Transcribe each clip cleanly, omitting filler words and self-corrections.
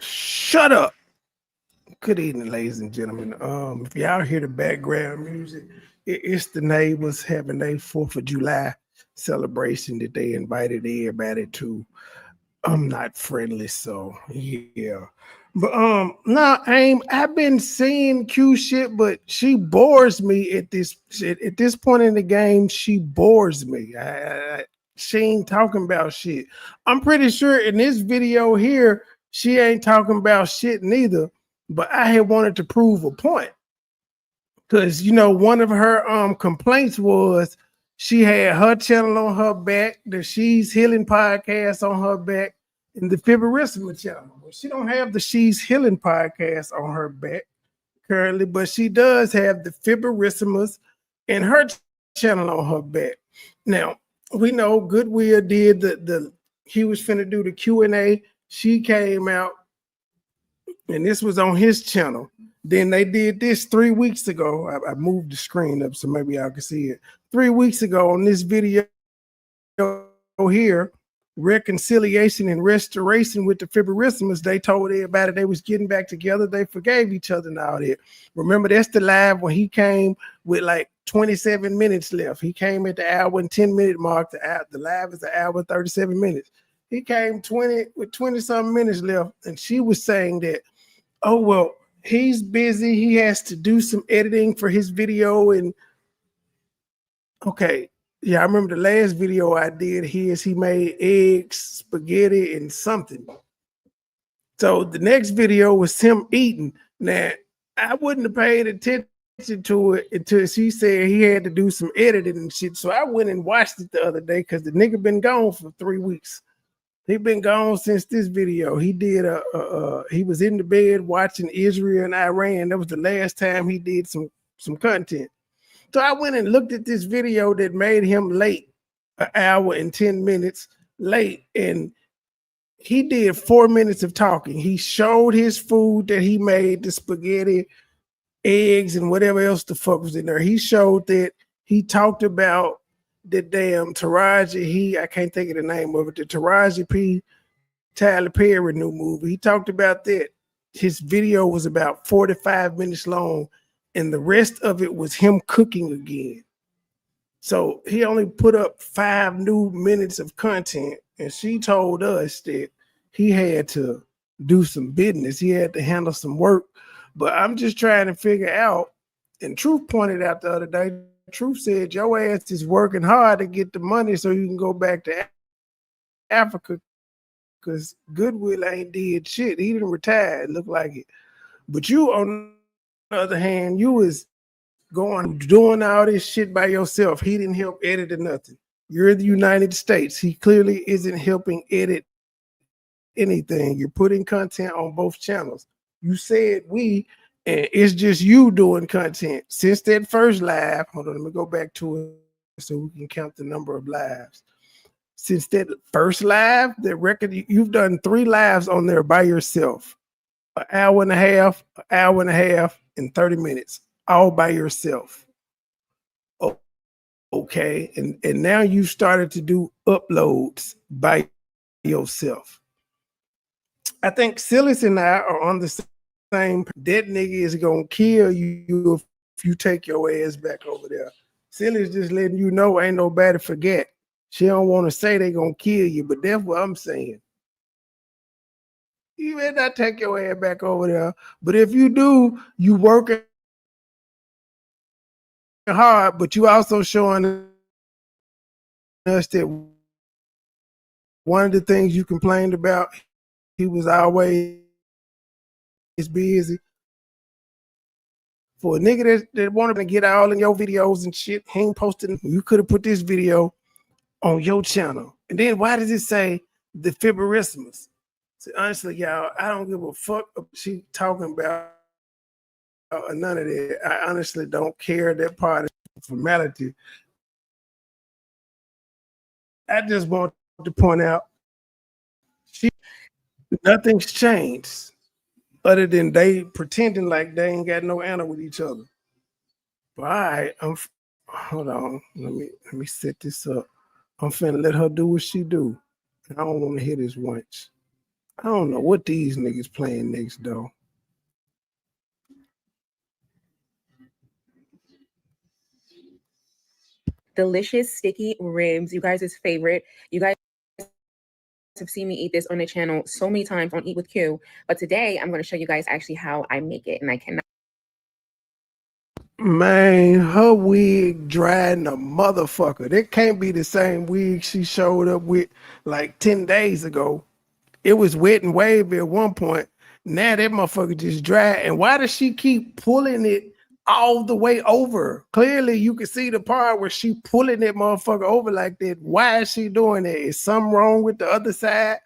Shut up. Good evening, ladies and gentlemen. If y'all hear the background music, it's the neighbors having their 4th of July celebration that they invited everybody to. I'm not friendly, so yeah. But no, I've been seeing Q shit, but she bores me at this shit. At this point in the game, she bores me. She ain't talking about shit. I'm pretty sure in this video here, she ain't talking about shit neither. But I had wanted to prove a point. Because one of her complaints was she had her channel on her back, the She's Healing podcast on her back, and the Fibrissima channel. Well, she don't have the She's Healing podcast on her back currently, but she does have the Fibrissimas and her channel on her back. Now, we know Goodwill did he was finna do the Q&A. She came out, and this was on his channel. Then they did this 3 weeks ago. I moved the screen up so maybe y'all can see it. 3 weeks ago on this video here, reconciliation and restoration with the Fibrissimas, they told everybody they was getting back together. They forgave each other and all that. Remember, that's the live when he came with like 27 minutes left. He came at the hour and 10-minute mark. The live is an hour and 37 minutes. He came 20-something minutes left, and she was saying that, oh, well, he's busy. He has to do some editing for his video. And okay, yeah, I remember the last video I did. He made eggs, spaghetti, and something. So the next video was him eating. Now, I wouldn't have paid attention to it until she said he had to do some editing and shit. So I went and watched it the other day because the nigga been gone for 3 weeks. He been gone since this video. He did he was in the bed watching Israel and Iran. That was the last time he did some content. So I went and looked at this video that made him late, an hour and 10 minutes late. And he did 4 minutes of talking. He showed his food that he made, the spaghetti, eggs, and whatever else the fuck was in there. He showed that. He talked about the damn Taraji, I can't think of the name of it, the Taraji P. Tyler Perry new movie. He talked about that. His video was about 45 minutes long, and the rest of it was him cooking again. So he only put up 5 new minutes of content, and she told us that he had to do some business. He had to handle some work. But I'm just trying to figure out, and Truth pointed out the other day, Truth said your ass is working hard to get the money so you can go back to Africa because Goodwill ain't did shit. He didn't retire, it looked like it. But you, on the other hand, you was doing all this shit by yourself. He didn't help edit or nothing. You're in the United States. He clearly isn't helping edit anything. You're putting content on both channels. You said and it's just you doing content. Since that first live, hold on, let me go back to it so we can count the number of lives. Since that first live, that record, you've done 3 lives on there by yourself. An hour and a half, and 30 minutes, all by yourself. Oh, okay, and now you started to do uploads by yourself. I think Silas and I are on the same. That nigga is gonna kill you if you take your ass back over there. Silas just letting you know ain't nobody forget. She don't want to say they gonna kill you, but that's what I'm saying. You may not take your ass back over there, but if you do, you working hard, but you also showing us that one of the things you complained about, he was always busy. For a nigga that wanted to get all in your videos and shit, he ain't posting. You could have put this video on your channel. And then why does it say the Fibrissimas? So honestly, y'all, I don't give a fuck what she talking about or none of that. I honestly don't care. That part is formality. I just want to point out nothing's changed other than they pretending like they ain't got no anna with each other. But all right, hold on. Let me set this up. I'm finna let her do what she do. I don't want to hear this once. I don't know what these niggas playing next though. Delicious sticky ribs, you guys' favorite. You guys have seen me eat this on the channel so many times on Eat with Q, but today I'm going to show you guys actually how I make it, and I cannot. Man, her wig drying the motherfucker. That can't be the same wig she showed up with like 10 days ago. It was wet and wavy at one point. Now that motherfucker just dry. And why does she keep pulling it all the way over? Clearly, you can see the part where she pulling that motherfucker over like that. Why is she doing that? Is something wrong with the other side?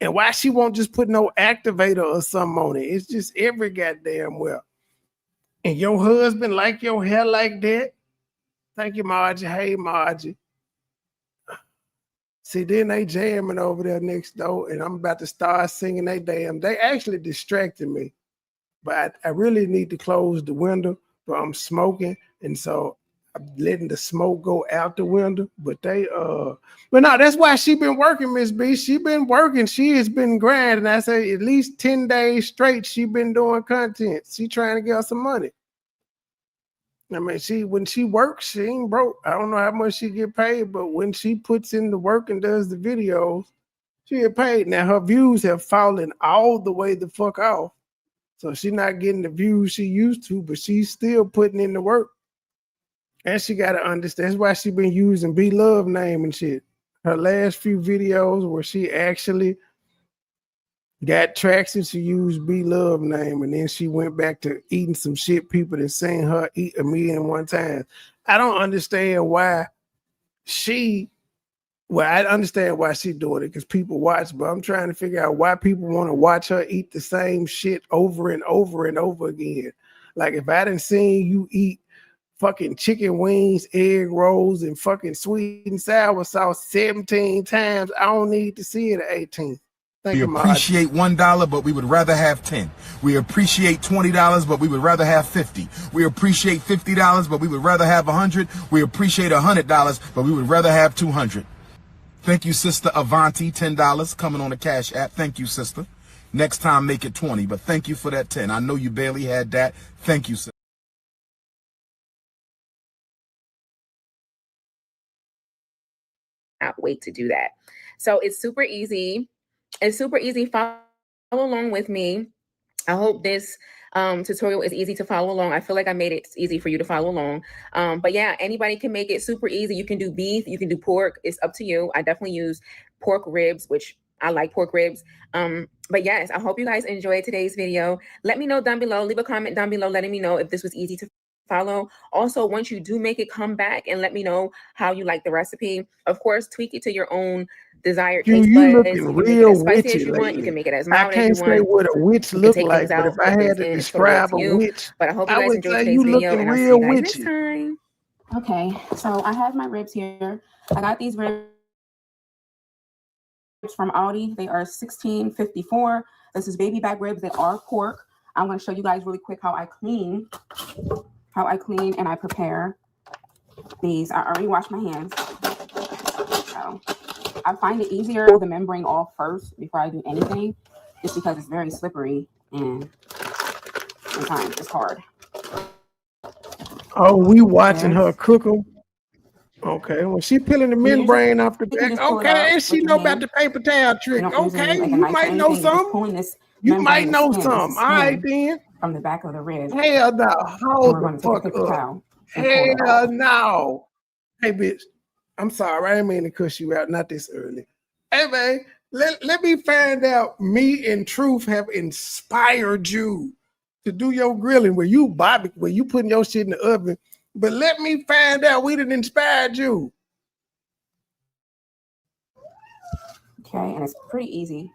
And why she won't just put no activator or something on it? It's just every goddamn well. And your husband like your hair like that? Thank you, Margie. Hey, Margie. See, then they jamming over there next door, and I'm about to start singing they damn. They actually distracted me, but I really need to close the window, but I'm smoking, and so I'm letting the smoke go out the window. But but no, that's why she been working, Miss B. She been working. She has been grinding. I say at least 10 days straight. She been doing content. She trying to get us some money. I mean, when she works, she ain't broke. I don't know how much she get paid, but when she puts in the work and does the videos, she get paid. Now her views have fallen all the way the fuck off. So she's not getting the views she used to, but she's still putting in the work. And she gotta understand. That's why she been using Be Love name and shit. Her last few videos where she actually got traction, she used Be Love name, and then she went back to eating some shit people that seen her eat 1,000,001 times. I don't understand why I understand why she's doing it because people watch, but I'm trying to figure out why people want to watch her eat the same shit over and over and over again. Like if I didn't see you eat fucking chicken wings, egg rolls, and fucking sweet and sour sauce 17 times, I don't need to see it at 18. We appreciate $1, but we would rather have 10. We appreciate $20, but we would rather have 50. We appreciate $50, but we would rather have 100. We appreciate $100, but we would rather have 200. Thank you, Sister Avanti, $10 coming on the Cash App. Thank you, sister. Next time, make it 20, but thank you for that 10. I know you barely had that. Thank you, sister. Not wait to do that. So it's super easy. It's super easy. Follow along with me. I hope this tutorial is easy to follow along. I feel like I made it easy for you to follow along. But yeah, anybody can make it super easy. You can do beef, you can do pork. It's up to you. I definitely use pork ribs, which I like pork ribs. But yes, I hope you guys enjoyed today's video. Let me know down below. Leave a comment down below letting me know if this was easy to follow. Also, once you do make it, come back and let me know how you like the recipe. Of course, tweak it to your own desired taste you buds. looking You can make it real as spicy witchy as you want. You lately. can make it as I mild as can't you say want. what a witch You can look take like, things but out, if I put things had to in. It's totally up describe to a you. witch, But I hope you I guys would enjoyed say today's you video, looking and I'll see real you guys next witchy. time. Okay, so I have my ribs here. I got these ribs from Aldi. They are $16.54. This is baby back ribs. They are pork. I'm going to show you guys really quick how I clean and I prepare these. I already washed my hands. So I find it easier to pull the membrane off first before I do anything, just because it's very slippery and sometimes it's hard. Oh, we watching her cook them. Okay, well, she peeling the membrane off the back. Okay, and she know about the paper towel trick. Okay, you might know some. You might know some. All right, then. From the back of the rib. Hell no. Hold the fuck up. Hell no. Hey, bitch. I'm sorry. I didn't mean to cuss you out. Not this early. Hey, man. Let me find out me and Truth have inspired you to do your grilling where you putting your shit in the oven. But let me find out we done inspired you. Okay, and it's pretty easy.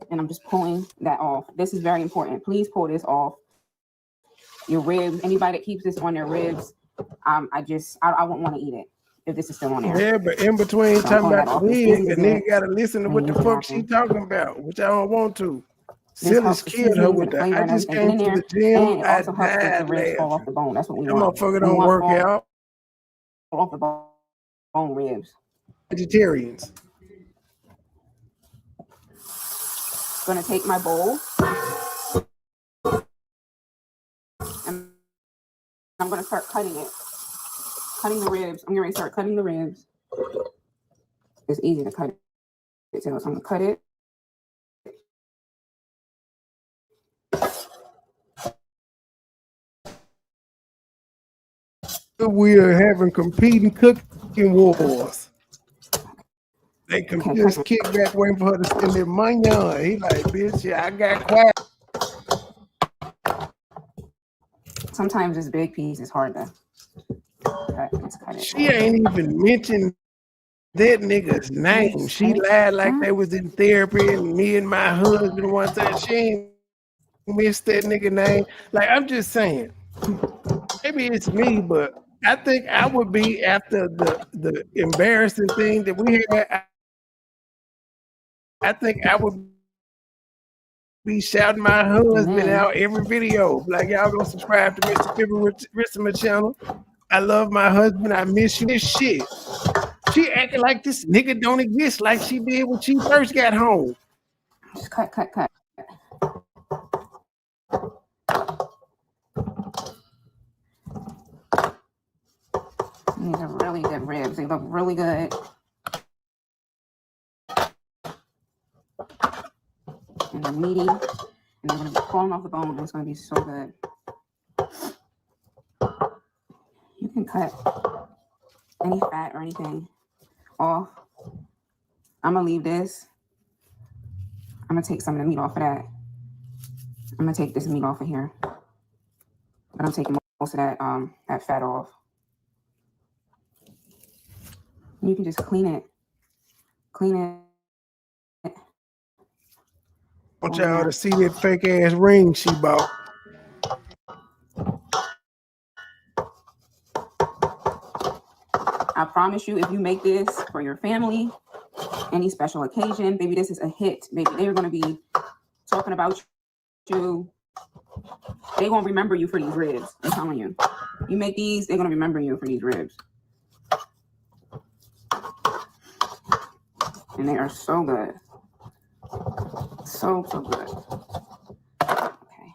And I'm just pulling that off. This is very important. Please pull this off. Your ribs, anybody that keeps this on their ribs, I wouldn't want to eat it if this is still on there. Yeah, but in between talking about the wig, the nigga gotta listen to what the fuck she talking about, which I don't want to. Silas killed her with that. I just came to the gym. And it also helps the ribs fall off the bone. That's what we want. That motherfucker don't work out. Off the bone ribs. Vegetarians. gonna take my bowl and I'm gonna start cutting it. Cutting the ribs. I'm gonna start cutting the ribs. It's easy to cut it. So I'm gonna cut it. We are having competing cooking wars. They can just kick back waiting for her to send their money on. He like, bitch, yeah, I got quiet. Sometimes this big piece is hard to cut. Let's cut it. She ain't even mentioned that nigga's name. She lied like they was in therapy and me and my husband one time. She ain't missed that nigga name. Like, I'm just saying, maybe it's me, but I think I would be after the embarrassing thing that we had. I think I would be shouting my husband out every video. Like, y'all go subscribe to Mr. Pippa Rissima channel. I love my husband. I miss you. This shit. She acting like this nigga don't exist like she did when she first got home. Just cut. These are really good ribs. They look really good. And they're meaty. And they're going to be falling off the bone. And it's going to be so good. You can cut any fat or anything off. I'm going to leave this. I'm going to take some of the meat off of that. I'm going to take this meat off of here. But I'm taking most of that fat off. You can just clean it. I want y'all to see that fake ass ring she bought. I promise you, if you make this for your family, any special occasion, baby, this is a hit. Baby, they're going to be talking about you. They're going to remember you for these ribs. I'm telling you. You make these, they're going to remember you for these ribs. And they are so good. So good. Okay.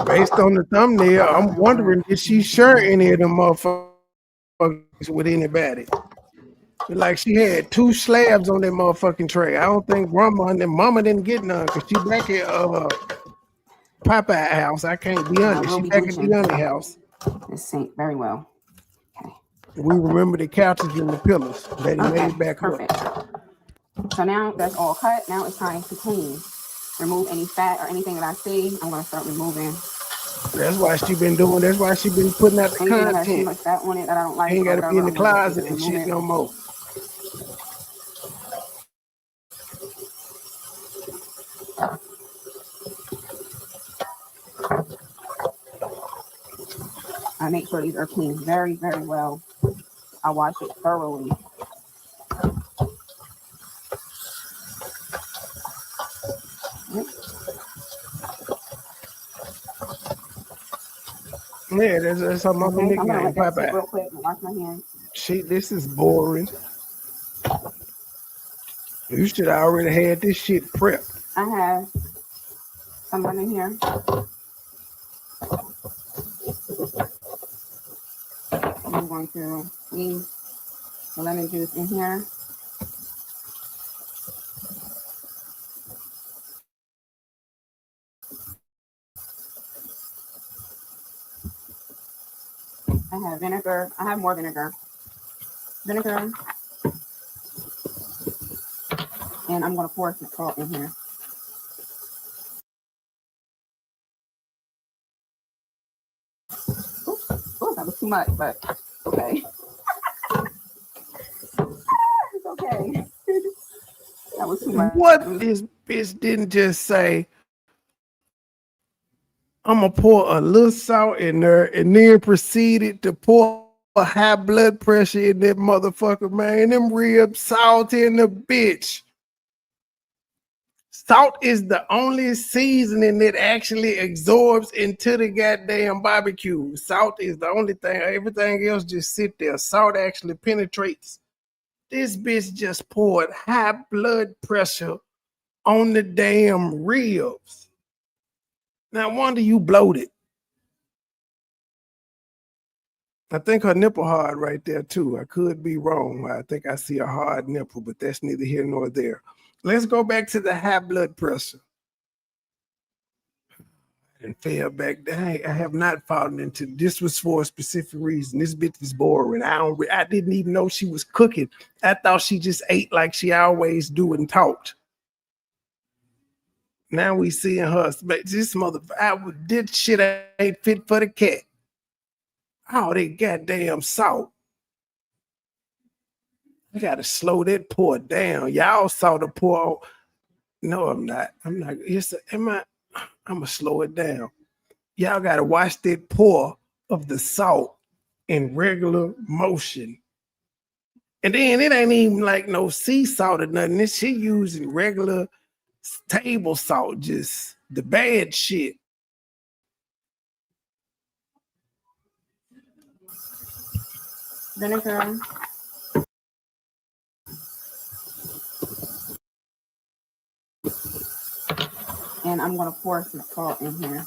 Based on the thumbnail, I'm wondering, did she share any of them motherfuckers with anybody? Like, she had 2 slabs on that motherfucking tray. I don't think grandma and mama didn't get none because she back at Popeye house. I can't be honest. She back at the house. This synced very well. Okay. We remember the couches and the pillows that he made back perfect. up. So now that's all cut. Now it's time to clean. Remove any fat or anything that I see. I'm gonna start removing. That's why she been doing. That's why she been putting out the content. That has too much fat on it that I don't like. Ain't got to be in the closet and shit no more. I make sure these are cleaned very, very well. I wash it thoroughly. Yeah, that's how mama nickname. I'm gonna sit real quick and wash my hands. Shit, this is boring. You should have already had this shit prepped. I have someone in here. I'm going to squeeze the lemon juice in here. I have vinegar. I have more vinegar. Vinegar. And I'm going to pour some salt in here. Ooh, that was too much, but okay. It's okay. That was too much. What this bitch didn't just say, I'm going to pour a little salt in there and then proceeded to pour a high blood pressure in that motherfucker, man. Them ribs salty in the bitch. Salt is the only seasoning that actually absorbs into the goddamn barbecue. Salt is the only thing. Everything else just sit there. Salt actually penetrates. This bitch just poured high blood pressure on the damn ribs. Now, I wonder you bloated. I think her nipple hard right there, too. I could be wrong. I think I see a hard nipple, but that's neither here nor there. Let's go back to the high blood pressure. And fell back down. I have not fallen into this. Was for a specific reason. This bitch is boring. I didn't even know she was cooking. I thought she just ate like she always do and talked. Now we seeing her. This motherfucker, this shit ain't fit for the cat. Oh, they goddamn salt. I gotta slow that pour down. Y'all saw the pour. No, I'm not. I'm not. I'm gonna slow it down. Y'all gotta watch that pour of the salt in regular motion. And then it ain't even like no sea salt or nothing. This shit using regular table salt, just the bad shit. Vinegar. And I'm going to pour some salt in here.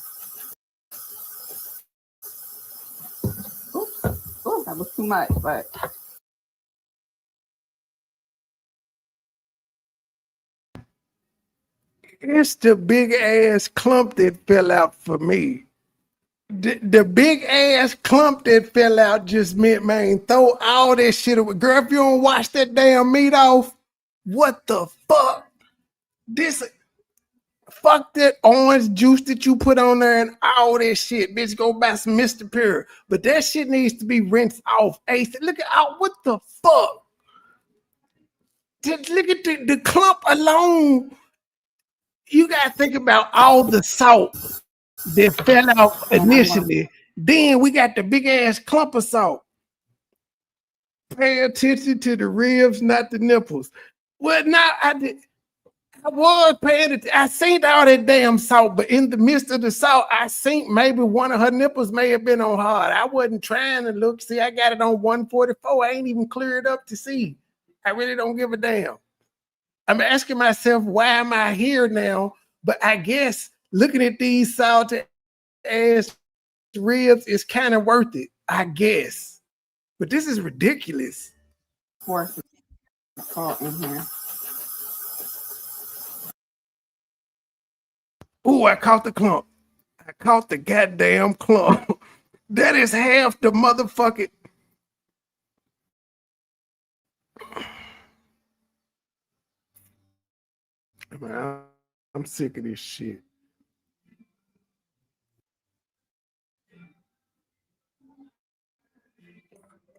Ooh, that was too much, but. It's the big ass clump that fell out for me. The big ass clump that fell out just meant, man, throw all that shit away. Girl, if you don't wash that damn meat off, what the fuck? Fuck that orange juice that you put on there and all that shit. Bitch, go buy some Mr. Pure. But that shit needs to be rinsed off. Ace, look at what the fuck? Just look at the clump alone. You gotta think about all the salt that fell out initially. Then we got the big ass clump of salt. Pay attention to the ribs, not the nipples. Well, now I was paying it. I seen all that damn salt, but in the midst of the salt, I seen maybe one of her nipples may have been on hard. I wasn't trying to look. See, I got it on 144. I ain't even cleared up to see. I really don't give a damn. I'm asking myself, why am I here now? But I guess looking at these salted ass ribs is kind of worth it, I guess. But this is ridiculous. Pour some salt in here. Ooh, I caught the clump. I caught the goddamn clump. That is half the motherfucking. Man, I'm sick of this shit.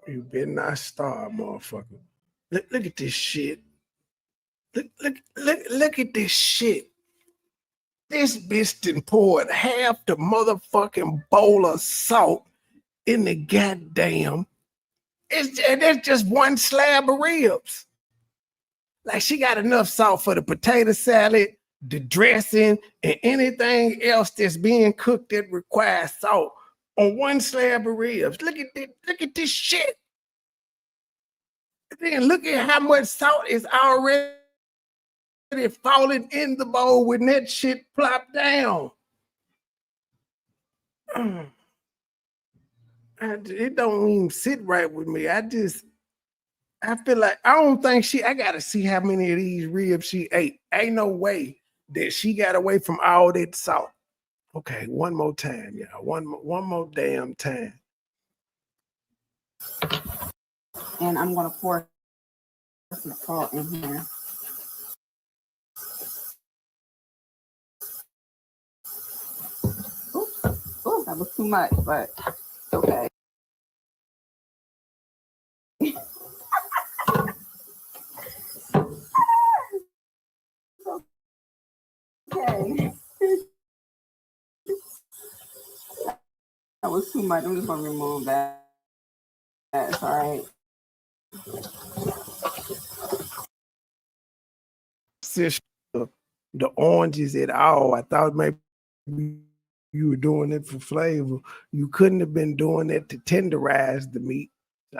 You better not starve, motherfucker. Look at this shit. Look at this shit. This bitch done poured half the motherfucking bowl of salt in the goddamn. That's just one slab of ribs. Like she got enough salt for the potato salad, the dressing, and anything else that's being cooked that requires salt on one slab of ribs. Look at this shit. Then look at how much salt is already falling in the bowl when that shit plopped down. It don't even sit right with me. I feel like I don't think I gotta see how many of these ribs she ate. Ain't no way that she got away from all that salt. Okay, one more time, y'all. One more damn time. And I'm gonna pour some salt in here. Ooh, that was too much, but okay. Okay. That was too much. I'm just gonna remove that. That's all right. Sis, the oranges at all. I thought maybe you were doing it for flavor. You couldn't have been doing it to tenderize the meat.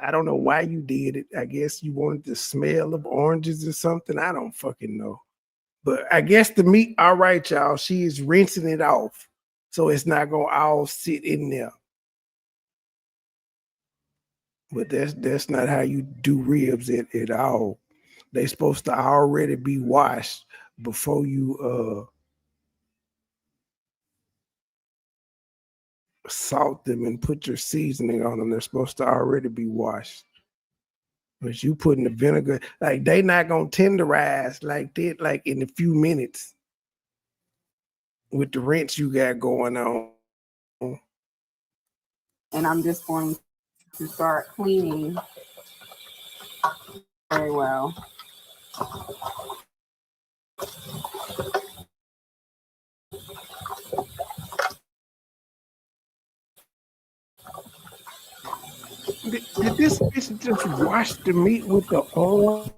I don't know why you did it. I guess you wanted the smell of oranges or something. I don't fucking know. But I guess the meat, all right, y'all. She is rinsing it off, so it's not gonna all sit in there. But that's not how you do ribs at all. They're supposed to already be washed before you salt them and put your seasoning on them. They're supposed to already be washed. But you putting the vinegar, like they not gonna tenderize like that, like in a few minutes with the rinse you got going on. And I'm just going to start cleaning very well. Did this bitch just wash the meat with the oil?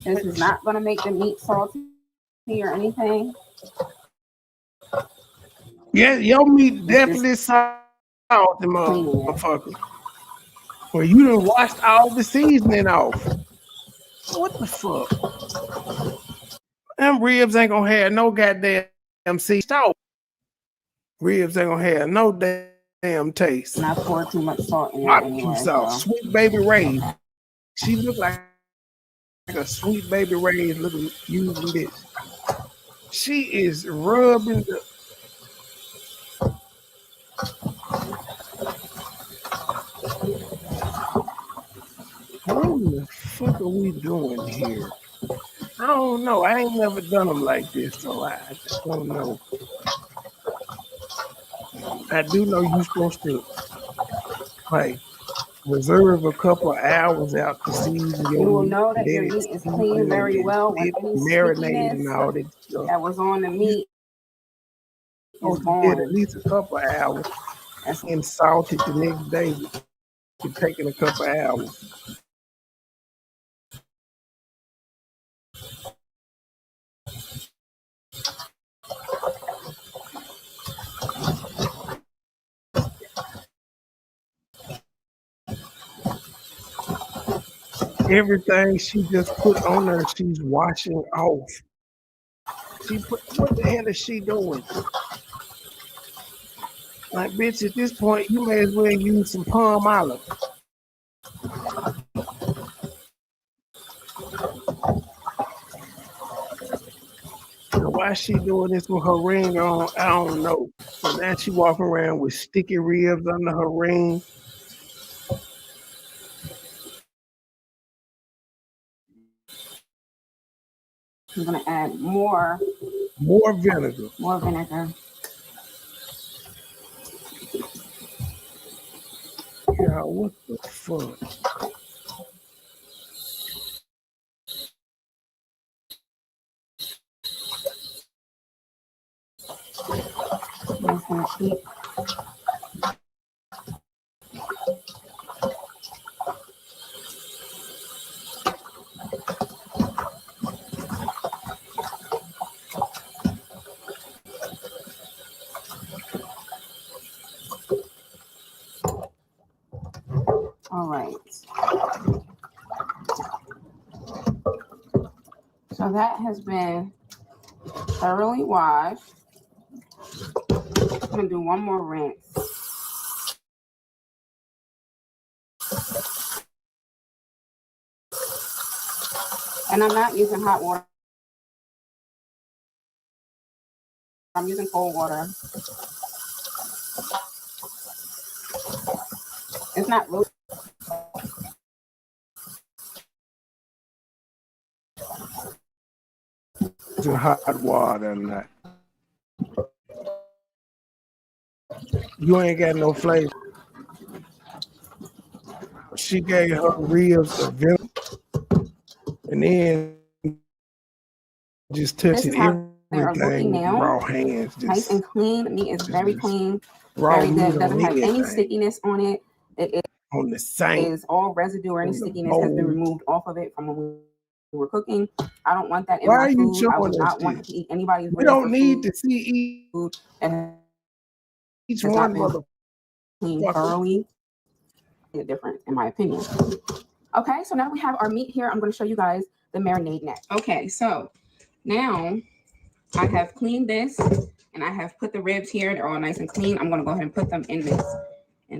This is not going to make the meat salty or anything. Yeah, your meat definitely salty, motherfucker. Well, you done washed all the seasoning off. What the fuck? Them ribs ain't gonna have no goddamn seasoning. Ribs ain't gonna have no damn taste. Not pour too much salt in there anyway. So. Sweet baby Ray. She look like a sweet baby Ray looking using this. She is rubbing the. What the fuck are we doing here? I don't know. I ain't never done them like this, so I just don't know. I do know you're supposed to like reserve a couple of hours out to season your You will meat. know that your meat is clean very well when any marinated and all that stuff. That was on the meat is gone. At least a couple of hours and salted the next day. It's taking a couple of hours. Everything she just put on her, she's washing off. What the hell is she doing? Like, bitch, at this point, you may as well use some palm olive. So why she doing this with her ring on? I don't know. So now she walking around with sticky ribs under her ring. I'm gonna add more vinegar. More vinegar. Yeah, what the fuck? I'm gonna keep. All right. So that has been thoroughly washed. I'm gonna do one more rinse. And I'm not using hot water. I'm using cold water. It's not really. Using hot water and that. You ain't got no flavor. She gave her ribs a vinegar and then just touching everything with raw hands. Just, nice and clean. Meat is very clean. Raw very meat good. Doesn't have any stickiness on it. It on the same is all residue or any stickiness has been removed off of it from when we're cooking. I don't want that in Why my are you food. I showing would us not want this? to eat anybody's We ribs don't or need to see food that each has not one been cleaned motherfucker. thoroughly. It's different, in my opinion. Okay, so now we have our meat here. I'm going to show you guys the marinade next. Okay, so now I have cleaned this and I have put the ribs here. They're all nice and clean. I'm going to go ahead and put them in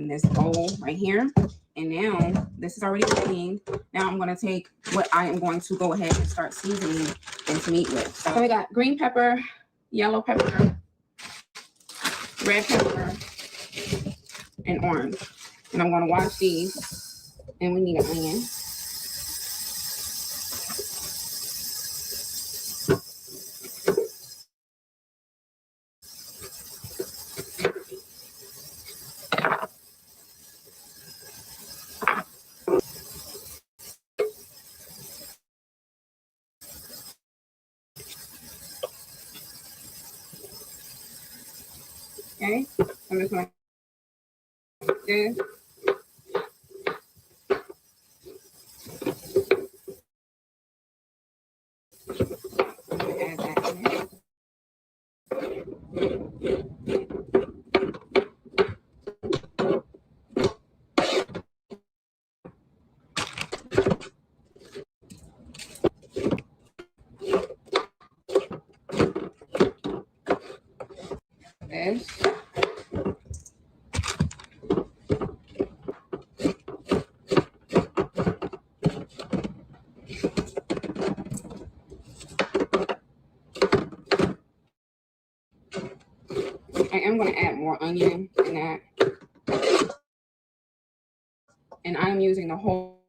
this bowl right here. And now this is already cleaned. Now I'm going to take what I am going to go ahead and start seasoning this meat with. So we got green pepper, yellow pepper, red pepper, and orange. And I'm going to wash these. And we need an onion. Okay, I'm just going to do this. Add that in there. This. I am going to add more onion in that. And I'm using the whole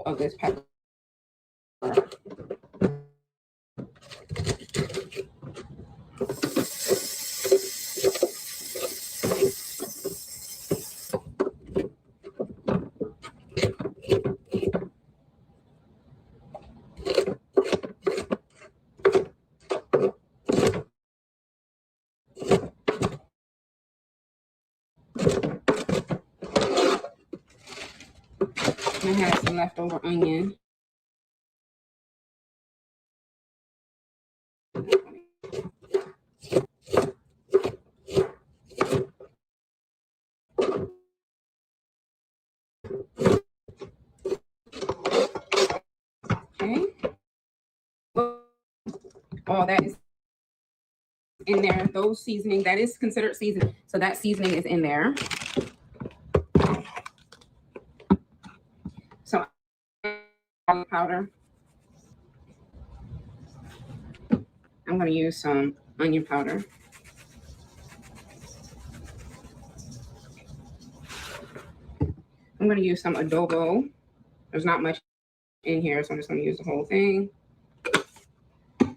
of this pepper. I have some leftover onion. Okay. All that is in there. Those seasoning, that is considered seasoning. So that seasoning is in there. So garlic powder. I'm going to use some onion powder. I'm going to use some adobo. There's not much in here, so I'm just going to use the whole thing.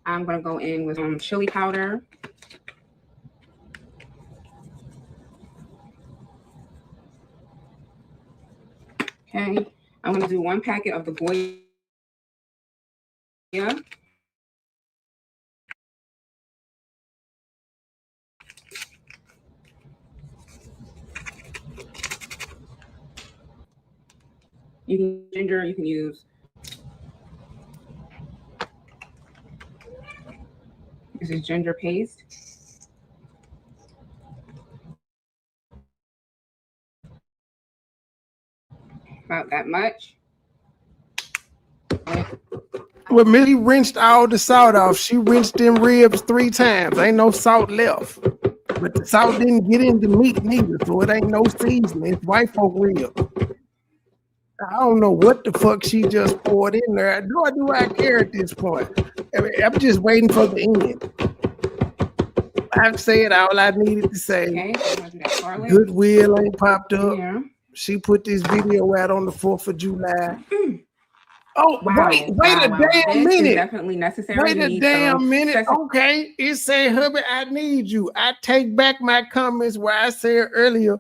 I'm going to go in with some chili powder. Okay. I'm going to do 1 packet of the Goya. You can use ginger, you can use this is ginger paste. About that much. Well, Millie rinsed all the salt off. She rinsed them ribs 3 times. Ain't no salt left. But the salt didn't get in the meat neither, so it ain't no seasoning. It's white folk ribs. I don't know what the fuck she just poured in there. Do I care at this point? I'm just waiting for the end. I've said all I needed to say. Okay, I'm gonna do that garlic. Goodwill ain't popped up. Yeah. She put this video out on the 4th of July. Oh, Wow. wait a Wow. damn This minute. is definitely necessary. Wait a damn minute. Okay, it said, hubby, I need you. I take back my comments where I said earlier,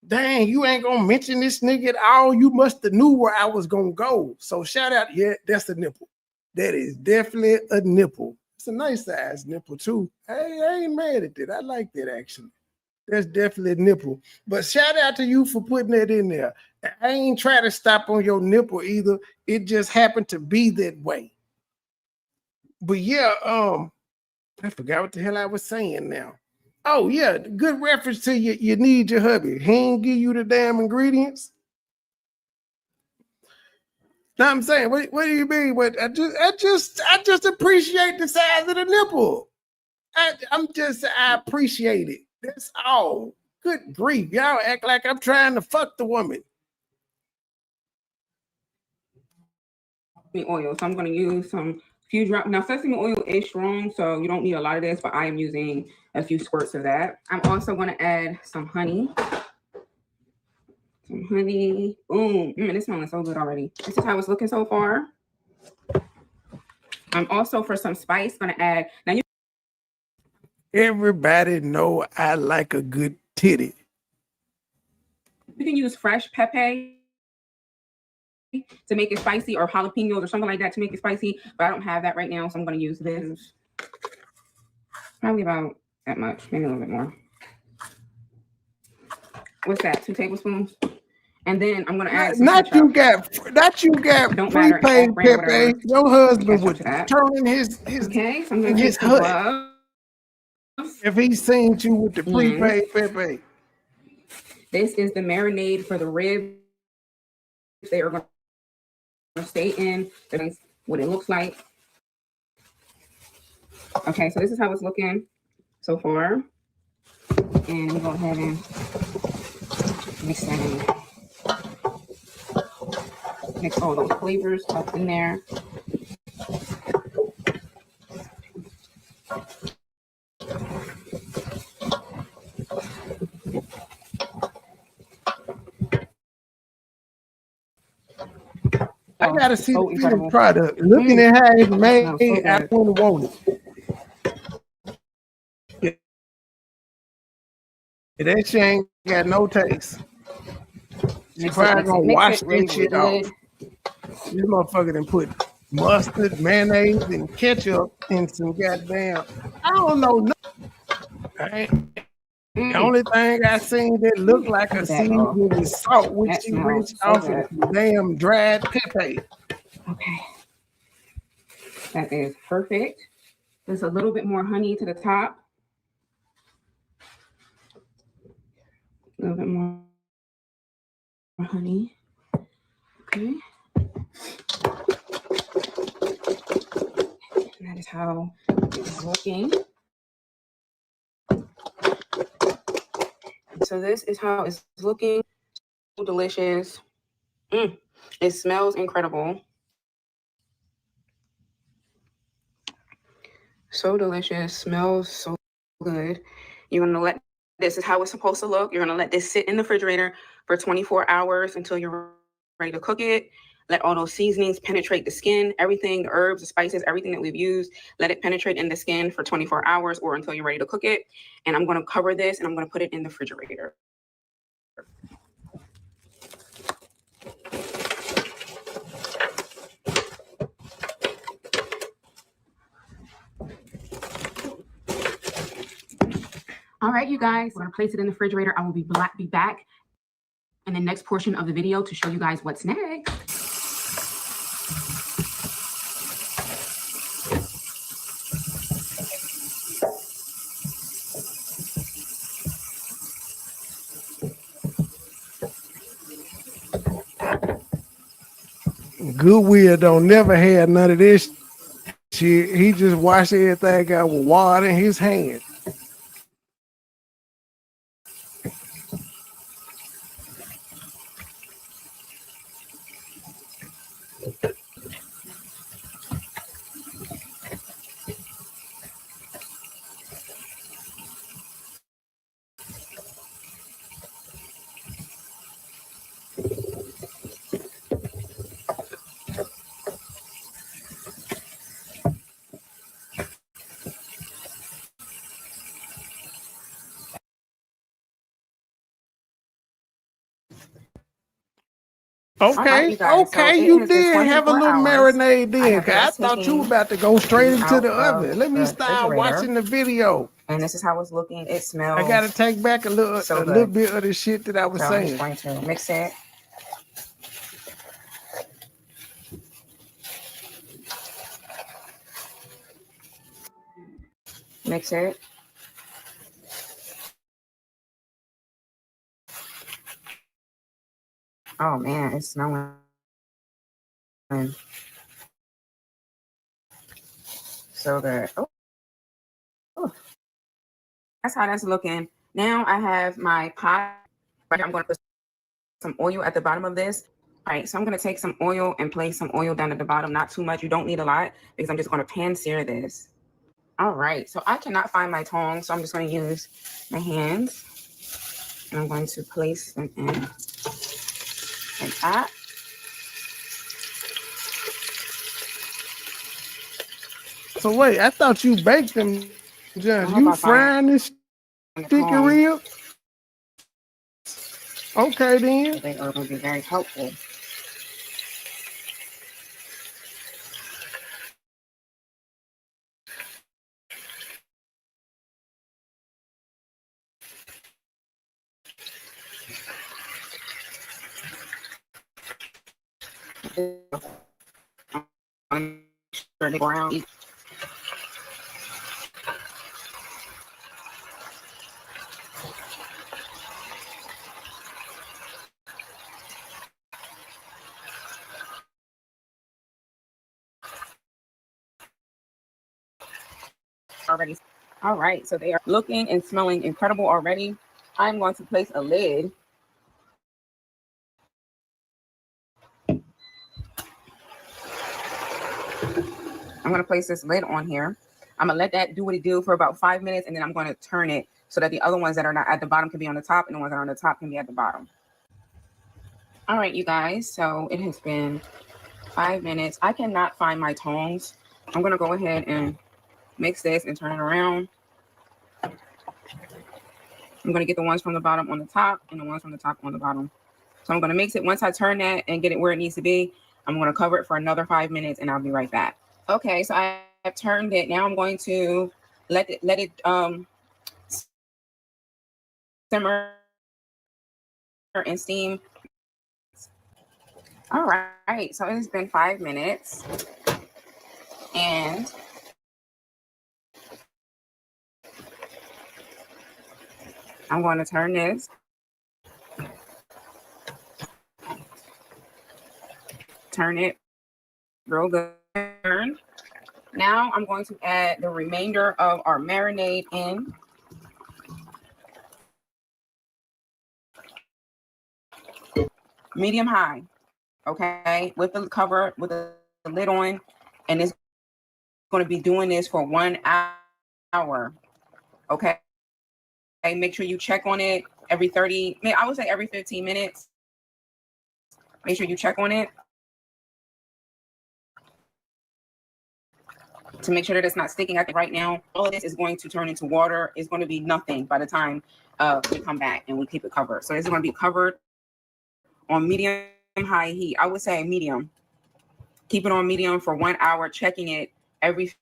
dang, you ain't gonna mention this nigga at all. You must have knew where I was gonna go. So shout out, yeah, that's a nipple. That is definitely a nipple. It's a nice size nipple too. Hey, I ain't mad at that. I like that actually. That's definitely a nipple. But shout out to you for putting that in there. I ain't trying to stop on your nipple either. It just happened to be that way. But yeah, I forgot what the hell I was saying now. Oh yeah, good reference to you need your hubby. He ain't give you the damn ingredients. Now I'm saying, what do you mean? What I just appreciate the size of the nipple. I appreciate it. That's all. Good grief. Y'all act like I'm trying to fuck the woman. Oil. So I'm going to use some few drops. Now, sesame oil is strong, so you don't need a lot of this, but I am using a few squirts of that. I'm also going to add some honey. Some honey. Boom. It's smelling so good already. This is how it's looking so far. I'm also, for some spice, going to add. Now, Everybody know I like a good titty. you can use fresh pepper to make it spicy, or jalapenos or something like that to make it spicy, but I don't have that right now, so I'm going to use this. Probably about that much, maybe a little bit more. What's that? 2 tablespoons. And then I'm going to add some you got prepaid pepper. Your husband would turn his okay, so I'm going to his hut if he seen you with the prepaid pepper. This is the marinade for the ribs. They are going to stay in. That's what it looks like. Okay, so this is how it's looking so far. And we go ahead and mix that in. Mix all those flavors up in there. I gotta see the finished product. Looking at how it's made, I wouldn't want it. That shit ain't got no taste. She probably gonna wash that shit off. This motherfucker done put mustard, mayonnaise, and ketchup in some goddamn. I don't know. The only thing I seen that looked like a seasoning is salt, which she rinsed off of damn dried pepper. Okay. That is perfect. There's a little bit more honey to the top. A little bit more honey. Okay. And that is how it's looking. So this is how it's looking. So delicious. It smells incredible. So delicious. Smells so good. You're going to let, this is how it's supposed to look. You're going to let this sit in the refrigerator for 24 hours until you're ready to cook it. Let all those seasonings penetrate the skin, everything, the herbs, the spices, everything that we've used. Let it penetrate in the skin for 24 hours or until you're ready to cook it. And I'm going to cover this and I'm going to put it in the refrigerator. All right, you guys, we're going to place it in the refrigerator. I will be back in the next portion of the video to show you guys what's next. Goodwill don't never have none of this shit. He just wash everything out with water in his hand. Okay, right, you okay, so you did have a little marinade then. I thought you were taken about to go straight into the oven. Let me the start refrigerator. watching the video. And this is how it's looking. It smells. I gotta take back a little bit of the shit that I was So saying. I'm just going to mix it. Mix it. Oh man, it's smelling so good. Oh, that's how that's looking. Now I have my pot. Right here, I'm going to put some oil at the bottom of this. All right, so I'm going to take some oil and place some oil down at the bottom. Not too much. You don't need a lot because I'm just going to pan sear this. All right, so I cannot find my tongs, so I'm just going to use my hands. And I'm going to place them in like that. So wait, I thought you baked them, John. I hope You I find frying this the chicken tongs. rib? Okay then. They are going to be very helpful. The ground. Already. All right, so they are looking and smelling incredible already. I'm going to place a lid. I'm going to place this lid on here. I'm going to let that do what it do for about 5 minutes, and then I'm going to turn it so that the other ones that are not at the bottom can be on the top, and the ones that are on the top can be at the bottom. All right, you guys, so it has been 5 minutes. I cannot find my tongs. I'm going to go ahead and mix this and turn it around. I'm going to get the ones from the bottom on the top and the ones from the top on the bottom. So I'm going to mix it. Once I turn that and get it where it needs to be, I'm going to cover it for another 5 minutes, and I'll be right back. Okay, so I have turned it. Now I'm going to let it simmer and steam. All right, so it's been 5 minutes, and I'm going to turn this. Turn it real good. Now I'm going to add the remainder of our marinade in. Medium high, okay, with the cover, with the lid on, and it's going to be doing this for 1 hour, okay? Make sure you check on it every 30, I would say every 15 minutes. Make sure you check on it to make sure that it's not sticking. I think right now, all of this is going to turn into water. It's going to be nothing by the time we come back and we keep it covered. So it's going to be covered on medium high heat. I would say medium. Keep it on medium for 1 hour, checking it every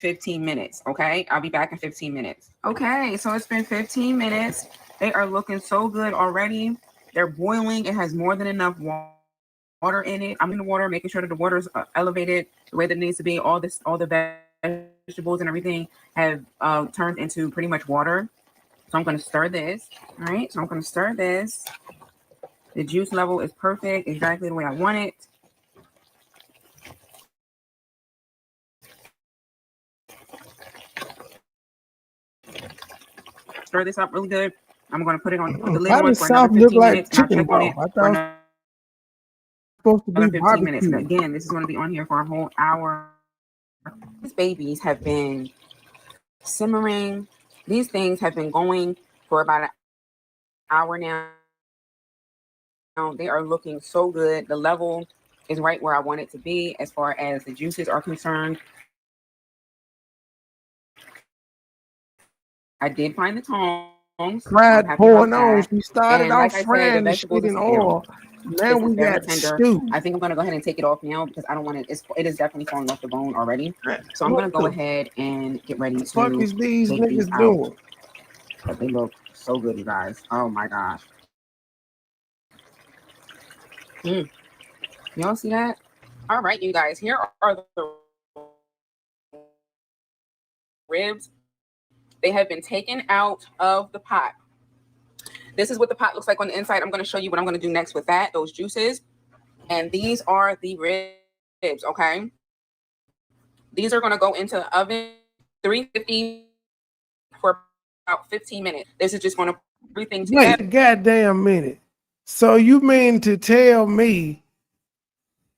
15 minutes, okay? I'll be back in 15 minutes. Okay, so it's been 15 minutes. They are looking so good already. They're boiling. It has more than enough water in it. I'm in the water, making sure that the water's elevated the way that it needs to be. All the vegetables and everything have turned into pretty much water. So I'm going to stir this. All right, so I'm going to stir this. The juice level is perfect, exactly the way I want it. Stir this up really good. I'm going to put it on, put the lid Why on does for another South look 15 like minutes, and I'll chicken check on it broth? I for thought it was supposed to be another 15 minutes. And barbecue. again, this is going to be on here for a whole hour. These babies have been simmering. These things have been going for about an hour now. They are looking so good. The level is right where I want it to be as far as the juices are concerned. I did find the tongs. I'm Fried happy pouring about on. that. We started And like off I said, the frying the shit vegetables in are still. oil. Now This is we very got tender. stew. I think I'm going to go ahead and take it off now because I don't want it. It is definitely falling off the bone already. So I'm What going to go ahead and get ready the fuck to is these take these niggas out. doing? But they look so good, you guys. Oh my gosh. Y'all see that? All right, you guys. Here are the ribs. They have been taken out of the pot. This is what the pot looks like on the inside. I'm going to show you what I'm going to do next with that, those juices. And these are the ribs, okay? These are going to go into the oven 350 for about 15 minutes. This is just going to put everything together. Wait a goddamn minute. So you mean to tell me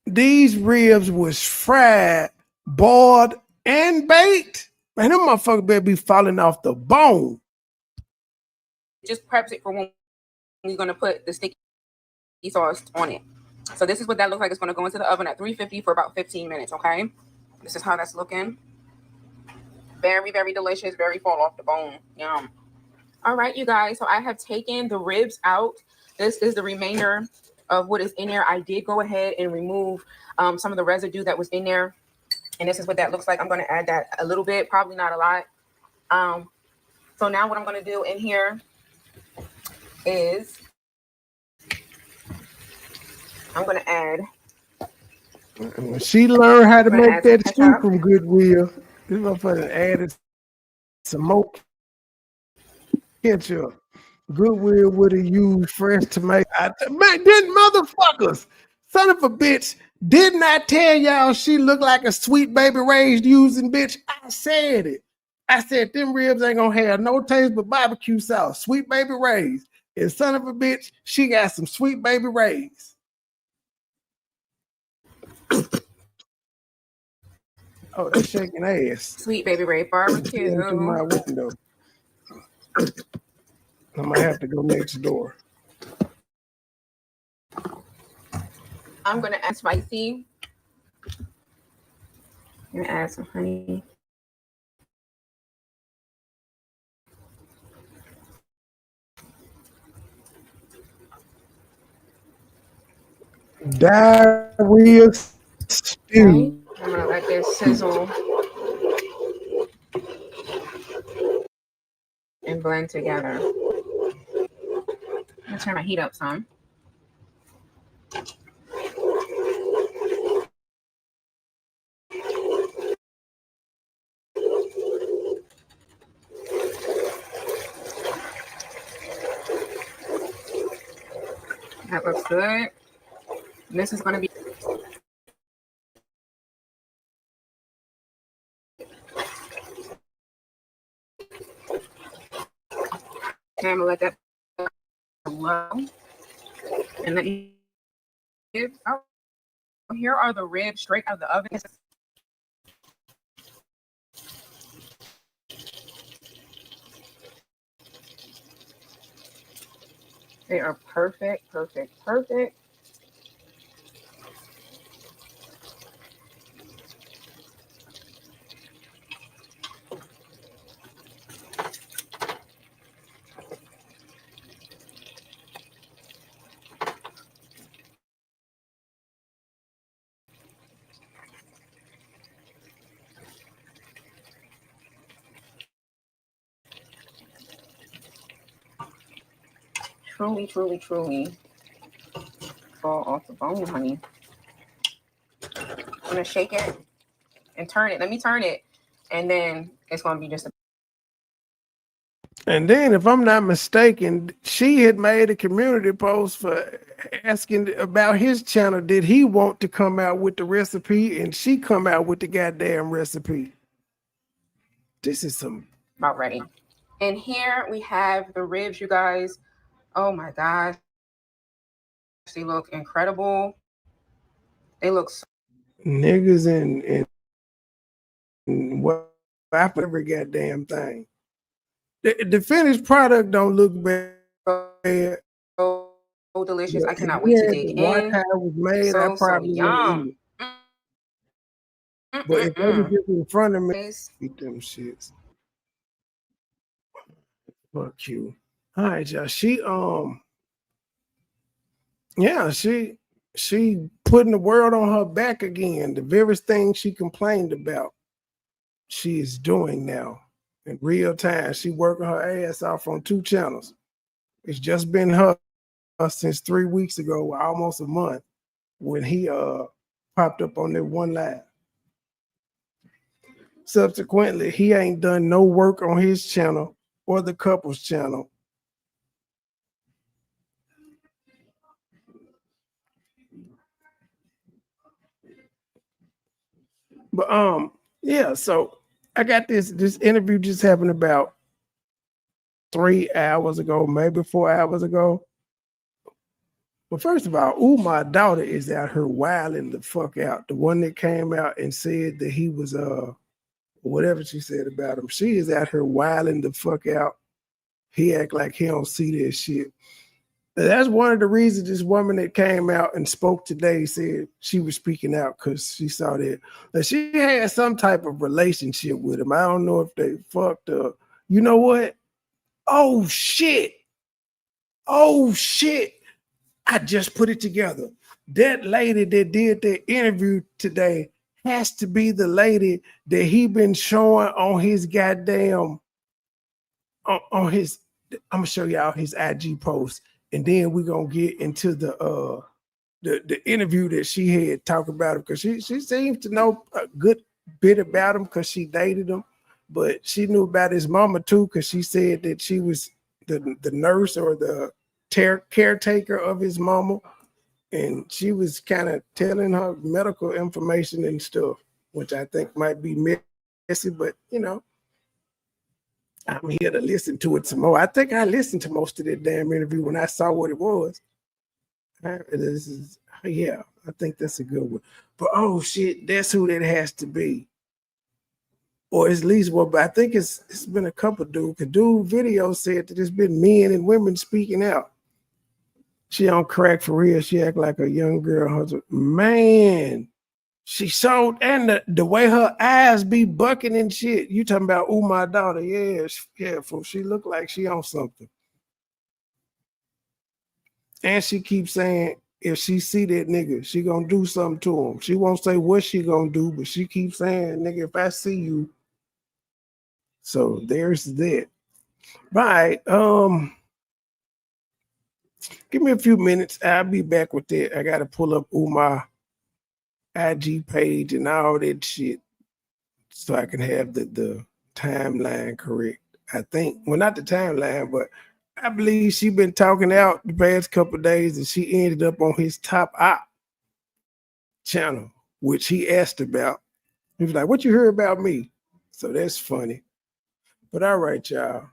these ribs was fried, boiled, and baked? Man, them motherfuckers better be falling off the bone. Just preps it for when you're going to put the sticky sauce on it. So this is what that looks like. It's going to go into the oven at 350 for about 15 minutes, okay? This is how that's looking. Very, very delicious. Very fall off the bone. Yum. All right, you guys. So I have taken the ribs out. This is the remainder of what is in there. I did go ahead and remove some of the residue that was in there. And this is what that looks like. I'm going to add that a little bit, probably not a lot. So now what I'm going to do in here is I'm going to add. She learned how to make that soup from Goodwill. This motherfucker added some more ketchup. Goodwill would have used fresh tomato. Man, didn't motherfuckers, son of a bitch, didn't I tell y'all she looked like a sweet baby raised using bitch? I said it. I said them ribs ain't gonna have no taste but barbecue sauce. Sweet baby raised. And son of a bitch, she got some sweet baby raised. Oh, that's shaking ass. Sweet baby Ray barbecue. Through my window. I might have to go next door. I'm gonna add spicy. I'm gonna add some honey. Diarrhea stew. I'm gonna let this sizzle and blend together. I'm gonna turn my heat up some. That looks good. And this is going to be I'm gonna let that low. And let me oh, here are the ribs straight out of the oven. They are perfect, perfect, perfect. Truly, truly, truly fall off the bone, honey. I'm gonna shake it and turn it. Let me turn it, and then it's gonna be just a. And then, if I'm not mistaken, she had made a community post for asking about his channel. Did he want to come out with the recipe? And she come out with the goddamn recipe. This is some About ready. And here we have the ribs, you guys. Oh my gosh. They look incredible. They look so niggas and what every goddamn thing. The finished product don't look bad. so delicious. I cannot If wait to we dig had to watch in. how it was made, I probably wouldn't eat it. But if they was just in front of me, eat them shits. Fuck you. All right, y'all. She putting the world on her back again. The very thing she complained about, she is doing now in real time. She working her ass off on 2 channels. It's just been her since 3 weeks ago, almost a month, when he popped up on that one live. Subsequently, he ain't done no work on his channel or the couple's channel. But yeah, so I got this interview just happened about 3 hours ago, maybe 4 hours ago. Well, first of all, my daughter is out here wilding the fuck out. The one that came out and said that he was whatever she said about him. She is out here wilding the fuck out. He act like he don't see this shit. That's one of the reasons this woman that came out and spoke today said she was speaking out, because she saw that she had some type of relationship with him. I don't know if they fucked up. You know what? Oh shit. I just put it together. That lady that did the interview today has to be the lady that he been showing on his goddamn on his. I'm gonna show y'all his IG post, and then we're gonna get into the interview that she had talked about him, because she seems to know a good bit about him because she dated him, but she knew about his mama too, because she said that she was the nurse or the caretaker of his mama, and she was kind of telling her medical information and stuff, which I think might be messy, but you know, I'm here to listen to it some more. I think I listened to most of that damn interview when I saw what it was. I think that's a good one. But oh shit, that's who that has to be. Or at least one, but I think it's been a couple dudes. Cause dude video said that there's been men and women speaking out. She on crack for real. She act like a young girl. Man, she showed, and the way her eyes be bucking and shit. You talking about, my daughter. Yeah, careful. She look like she on something. And she keeps saying, if she see that nigga, she gonna do something to him. She won't say what she gonna do, but she keeps saying, nigga, if I see you. So there's that. Right. Give me a few minutes. I'll be back with that. I gotta pull up my IG page and all that shit so I can have the timeline correct. I think. Well, not the timeline, but I believe she been talking out the past couple of days, and she ended up on his top op channel, which he asked about. He was like, what you heard about me? So that's funny. But all right, y'all.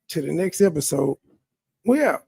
To the next episode. We out.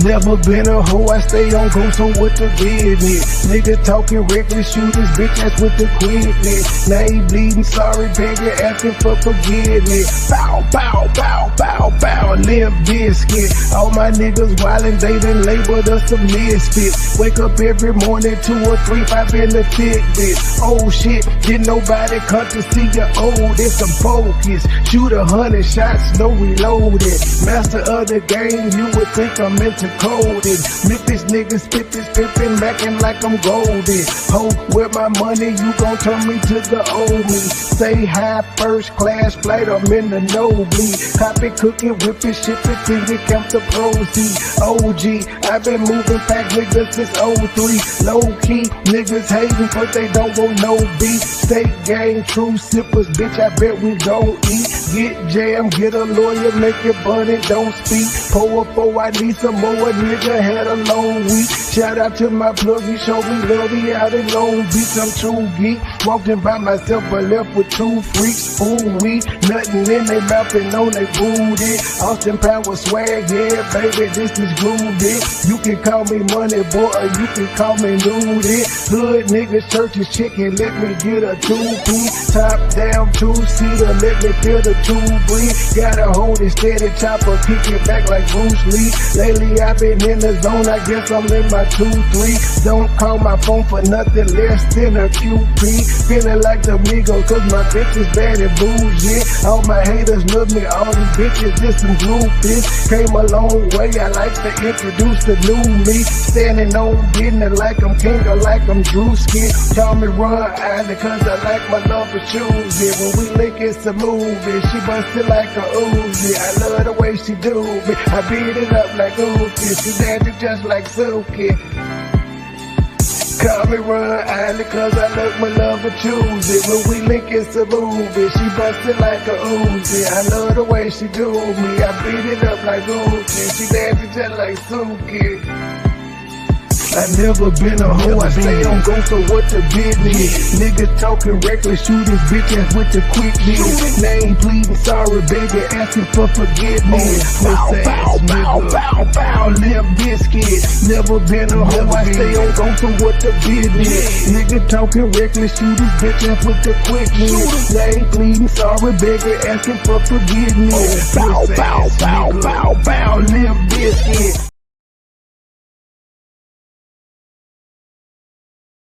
Never been a hoe, I stay on go, so what the business? Nigga talking reckless, shooters, bitch, that's with the quickness. Now he bleeding, sorry, baby, asking for forgiveness. Bow, bow, bow, bow, bow, limp biscuit. All my niggas wildin', they done labeled us some misfits. Wake up every morning, 2 or 3, 5 in the tidbit. Oh shit, didn't nobody come to see you old, it's some focus. Shoot 100 shots, no reloaded. Master of the game, you would think I'm into coded. Memphis niggas spit this pimpin', mackin' like I'm golden. Ho, with my money, you gon' turn me to the old me. Say hi, first class flight, I'm in the nosebleed. Copy, cooking, whipping, shipping till you count the proceeds. OG, I've been moving pack niggas since 03. Low key, niggas hating, but they don't want no beef. State gang, true sippers, bitch, I bet we don't eat. Get jammed, get a lawyer, make it bunny, don't speak. Pour up, I need some more. A nigga had a long week. Shout out to my plug, he showed me love, he out in Long Beach. I'm true geek, walking by myself but left with 2 freaks. Ooh, we nothing in they mouth and on they booty. Austin Power swag, yeah baby, this is groovy. You can call me money boy, or you can call me nudie. Hood niggas, churches, chicken, let me get a 2-piece. Top down, 2-seater, let me feel the 2 breathe. Gotta hold it steady, chopper, kick it back like Bruce Lee. Lately I've been in the zone, I guess I'm in my my 2-3. Don't call my phone for nothing less than a QP. Feeling like the Migos, cause my bitch is bad and bougie. All my haters love me, all these bitches just some groupies. Came a long way, I like to introduce the new me. Standing on business like I'm king or like I'm Drewski. Call me Ron Island cause I like my love for choosy. When we link it's a movie, she bustin' like a Uzi. I love the way she do me, I beat it up like Uzi. She dancing just like Suki. Call me Ron Island cause I love my love for choosy. When we link it's a movie, she bustin' like a Uzi. I love the way she do me, I beat it up like Uzi. She dancing just like Suki. I never been a hoe, I stay on go, so what the business? Niggas talking reckless, shoot his bitch ass with the quickness. Name pleading, sorry baby, asking for forgiveness. Bow, bow, bow, bow, bow, Limp Biscuit. Never been a hoe, I stay on go, so what the business? Nigga talking reckless, shoot his bitch ass with the quickness. Name pleading, sorry baby, asking for forgiveness. Bow, bow, bow, bow, bow, Limp Biscuit.